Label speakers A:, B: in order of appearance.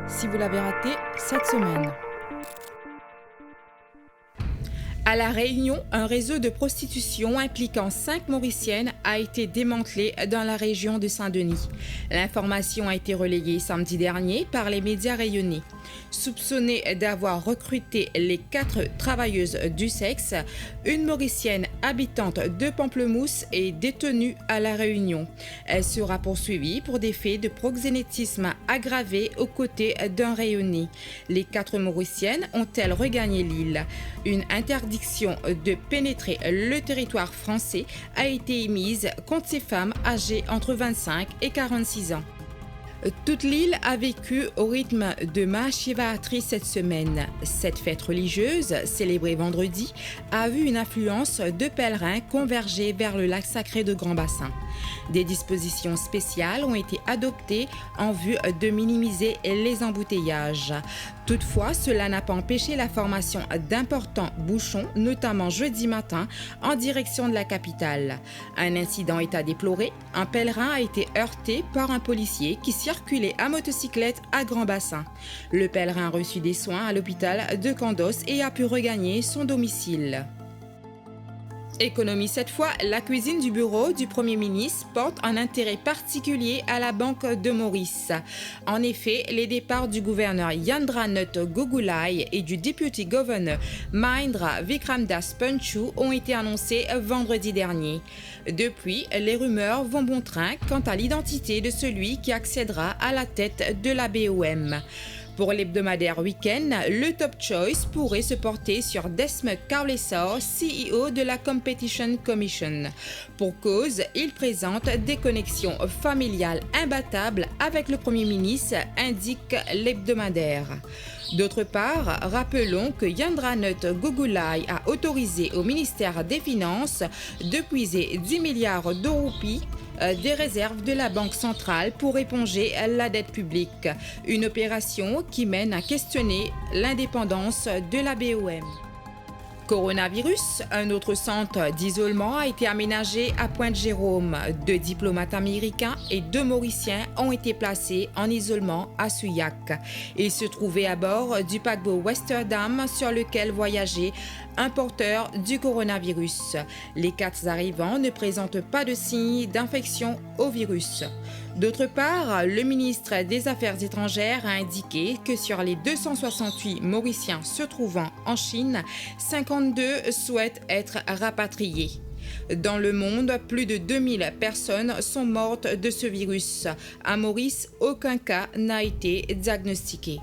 A: si vous l'avez raté cette semaine. À La Réunion, un réseau de prostitution impliquant 5 Mauriciennes a été démantelé dans la région de Saint-Denis. L'information a été relayée samedi dernier par les médias réunionnais. Soupçonnée d'avoir recruté les 4 travailleuses du sexe, une Mauricienne habitante de Pamplemousse est détenue à La Réunion. Elle sera poursuivie pour des faits de proxénétisme aggravé aux côtés d'un Réunionnais. Les 4 Mauriciennes ont-elles regagné l'île? Une interdiction de pénétrer le territoire français a été émise contre ces femmes âgées entre 25 et 46 ans. Toute l'île a vécu au rythme de Mahashivaratri cette semaine. Cette fête religieuse, célébrée vendredi, a vu une affluence de pèlerins converger vers le lac sacré de Grand Bassin. Des dispositions spéciales ont été adoptées en vue de minimiser les embouteillages. Toutefois, cela n'a pas empêché la formation d'importants bouchons, notamment jeudi matin, en direction de la capitale. Un incident est à déplorer. Un pèlerin a été heurté par un policier qui circulait à motocyclette à Grand Bassin. Le pèlerin a reçu des soins à l'hôpital de Candos et a pu regagner son domicile. Économie cette fois, la cuisine du bureau du Premier ministre porte un intérêt particulier à la Banque de Maurice. En effet, les départs du gouverneur Yandranath Gogulai et du deputy governor Mahindra Vikramdas Panchu ont été annoncés vendredi dernier. Depuis, les rumeurs vont bon train quant à l'identité de celui qui accédera à la tête de la BOM. Pour l'hebdomadaire Week-end, le top choice pourrait se porter sur Desmond Cowlesor, CEO de la Competition Commission. Pour cause, il présente des connexions familiales imbattables avec le Premier ministre, indique l'hebdomadaire. D'autre part, rappelons que Yandranath Gogulai a autorisé au ministère des Finances de puiser 10 milliards de roupies des réserves de la Banque centrale pour éponger la dette publique. Une opération qui mène à questionner l'indépendance de la BOM. Coronavirus, un autre centre d'isolement a été aménagé à Pointe-Jérôme. 2 diplomates américains et 2 Mauriciens ont été placés en isolement à Souillac. Ils se trouvaient à bord du paquebot Westerdam sur lequel voyageait un porteur du coronavirus. Les 4 arrivants ne présentent pas de signes d'infection au virus. D'autre part, le ministre des Affaires étrangères a indiqué que sur les 268 Mauriciens se trouvant en Chine, 52 souhaitent être rapatriés. Dans le monde, plus de 2000 personnes sont mortes de ce virus. À Maurice, aucun cas n'a été diagnostiqué.